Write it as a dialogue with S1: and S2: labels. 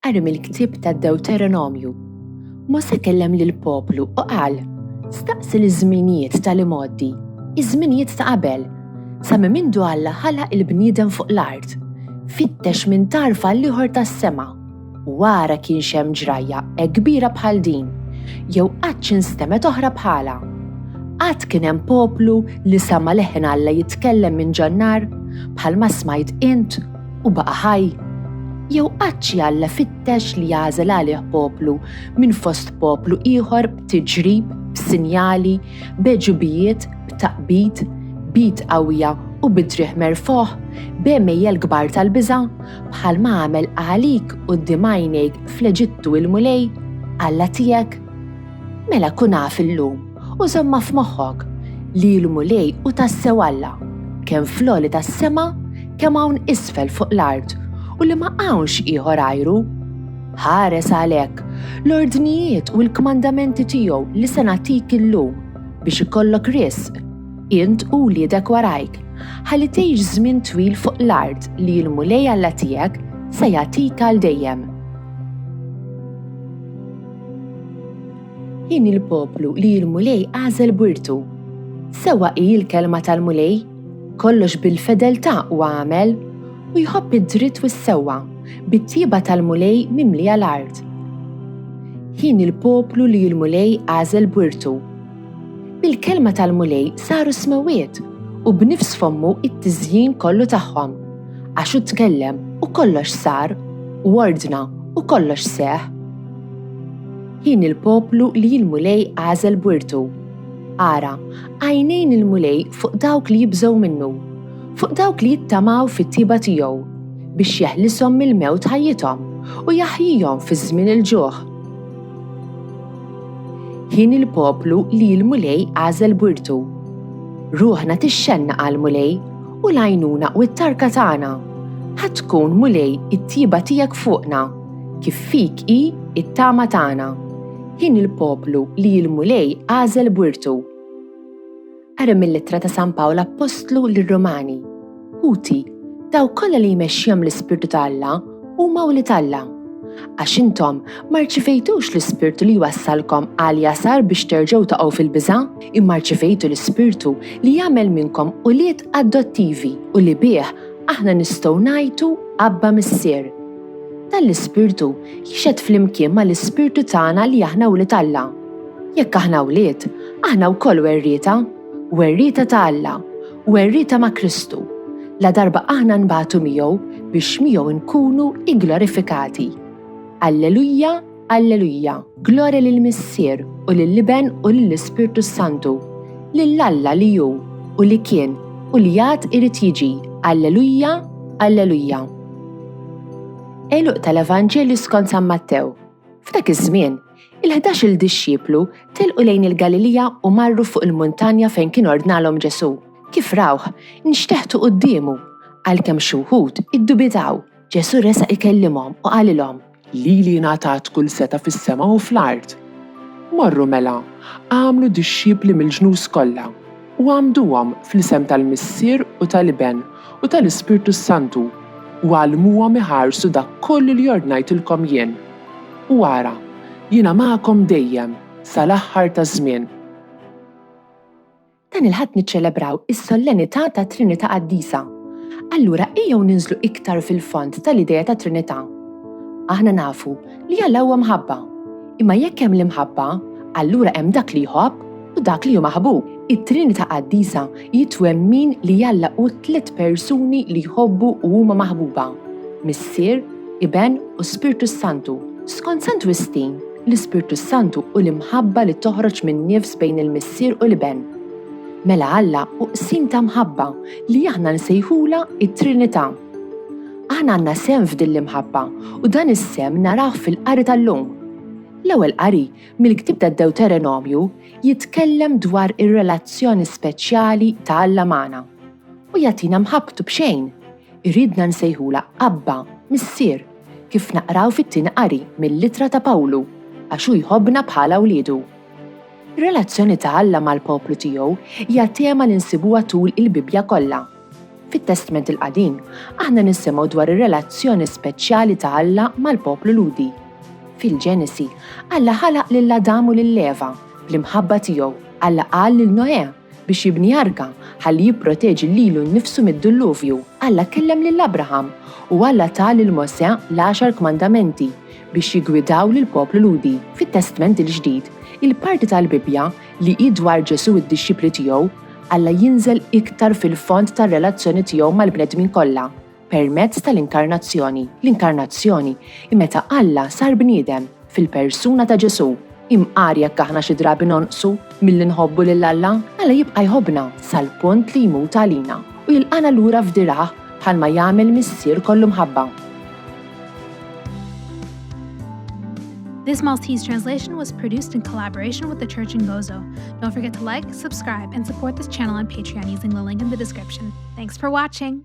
S1: qari mill-ktieb tad-Deuteronomju. Mosè kellem lill-poplu u qal: staqsi l-żminijiet tal-imoddi, iż-żminijiet ta' qabel, sa minn mindu Alla ħalaq il-bniedem fuq l-art. Fittex minn tarfa l-ieħor tas-sema u wara kienx hemm ġrajja kbira bħal din, jew qatt instemet oħra bħalha. Qatt kien hemm poplu li sama leħen Alla jitkellem minn ġannar bħalma smajt int u baqa' ħaj. Jew qatt xi Alla fittex li jagħżel għalih poplu minn fost poplu ieħor b'tiġrib, b'sinjali, b'eġubijiet, b'taqbid, bid qawwija u bidrieħ merfoħ, b'emmejjel kbar tal-biża' bħalma għamel għalik quddiem għajnejk fl-Eġittu il-mulej Alla tiegħek. Mela kun naf illum u żomma f'moħħok li l-mulej u tassew Alla kemm fl-għoli tas-sema kemm hawn isfel fuq l-art u li ma hawnx ieħor għajru. Ħares għalhekk l-ordnijiet u l-kmandamenti tiegħu li se nagħtik illum biex ikollok risq int u wliedek warajk ħalli tgħix żmien twil fuq l-art li l-mulej Alla tiegħek se jagħtik għal dejjem. Jien il-poplu li l-mulej għażel bwirtu. Sewa hi l-kelma tal-mulej, kollox bil-fedeltà u għamel u jħobb id-dritt u s-sewwa bit-tieba tal-mulej mimlija l-art. Jien il-poplu li l-mulej għażel bwirtu. Bil-kelma tal-mulej saru smewiet u b'nifs fommu it-tiżjien kollu tagħhom għax hu tkellem u kollox sar u ordna u kollox seħ. Jien il-poplu li l-mulej għażel bwirtu. Ara, għajnejn il-mulej fuq dawk li jibżgħu minnu, fuq dawk li jittamaw fit-tieba tiegħu biex jeħlishom mill-mewt ħajjithom u jaħjihom fi żmien il-ġuħ. Jien il-poplu li l-mulej għażel bwirtu. Ruħna tixxenna għal-mulej u l-għajnuna u t-tarka tagħna. Ħadd tkun mulej it-tieba tiegħek fuqna kif fik hi it-tama tagħna. Jien il-poplu li l-mulej għażel bwirtu. Ara mill-ittra ta' San Pawl Apostlu lir-Rumani. Ħuti, daw kollha li jmexxihom l-Ispirtu ta' Alla huma wlied Alla. Għax intom ma rċifejtux l-Ispirtu li wassalkom għal jasar biex terġgħu taqgħu fil-biża', imma rċifejtu l-Ispirtu li jagħmel minnkom ulied adottivi u li bih aħna nistgħu ngħidu Abba Missier. Dan l-Ispirtu jixed flimkien mal-Ispirtu tagħna li aħna wlied Alla. Jekk aħna wlied, aħna wkoll werrieta ta' Alla, werrieta ma' Kristu. La darba aħna nbagħtu miegħu biex miegħu nkunu glorifikati. Alleluja, alleluja, glorja lill-Missier u lill-Liben u lill-Ispirtu Santu, lill-Alla li hu u li kien u li għad irid jiġi. Alleluja, alleluja. Eluq tal-Evanġelju skont San Mattew. F'dak iż-żmien, il-11 disċiplu telqu lejn il-Galilija u marru fuq il-muntanja fejn kien ordnalhom Ġesu. Kif rawh, nixteħtu qudiemu, għalkemm xi wħud iddubitaw. Ġesu resaq ikellimhom u qalilhom:
S2: Lili ngħatat kull seta fis-sema u fl-art. Morru mela, għamlu disċipli mill-ġnus kollha u għamduhom fl-isem tal-Missier u tal-Iben u tal-Ispirtu Santu u għallmuhom iħarsu dak kollu li ordnajtilkom jien. U ara, jiena magħkom dejjem sal-aħħar taż-żmien.
S1: Dan il-ħadd niċċelebraw is-sollenità ta' Trinità Qaddisa. Allura ejjew ninżlu iktar fil-fond tal-idea ta' Trinità. Aħna nafu li Alla huwa mħabba, imma jekk hemm l-imħabba, allura hemm dak li jħobb u dak li hu maħbub. It-Trinità Qaddisa jitwemmin li Alla hu 3 persuni li jħobbu u huma maħbuba: Missier, Iben u Spiritu Santu. Skont Sant Wistin, l-Ispirtu Santu u l-imħabba li toħroġ minn nifs bejn il-Missier u l-Iben. Mela Alla u qsim ta' mħabba li aħna nsejħula it-Trinità. Aħna għandna sem f'din l-imħabba u dan is-sem naraw fil-qari tal-lum. L-ewwel qari mill-ktieb tad-Deuteronomju jitkellem dwar ir-relazzjoni speċjali ta' Alla magħna u jagħtina mħabbtu b'xejn. Irridna nsejħula Abba, Missier, kif naqraw fit-tieni qari mill-Littra ta' Pawlu għax hu jħobbna bħala wliedu. Ir-relazzjoni ta' Alla mal-poplu tiegħu hija tema li nsibuha tul il-Bibja kollha. Fit-Testament il-Qadim, aħna nisimgħu dwar ir-relazzjoni speċjali ta' Alla mal-poplu Ludi. Fil-Ġenesi, Alla ħalaq lil Adam u lil Eva bl-imħabba tiegħu. Alla qal lil Noè biex jibni arka ħalli jipproteġi lilu nnifsu mid-dilluvju. Alla kellem lil Abraham u Alla ta' lil Mosè l-10 kmandamenti biex jigwidaw lil poplu Ludi. Fit-Testament il-Ġdid, il-parti tal-Bibja li hi dwar Ġesu id-dixxipli tiegħu, Alla jinżel iktar fil-fond tar-relazzjoni tiegħu mal-bnedmin kollha permezz tal-inkarnazzjoni. L-inkarnazzjoni meta Alla sar bniedem fil-persuna ta' Ġesu. Imqari jekk aħna xi drabi nonqsu milli nħobbu lil Alla, Alla jibqa' jħobbna sal-punt li jmut għalina u jilqana lura f'dirah bħalma jagħmel missier kollu mħabba.
S3: This Maltese translation was produced in collaboration with the Church in Gozo. Don't forget to like, subscribe, and support this channel on Patreon using the link in the description. Thanks for watching!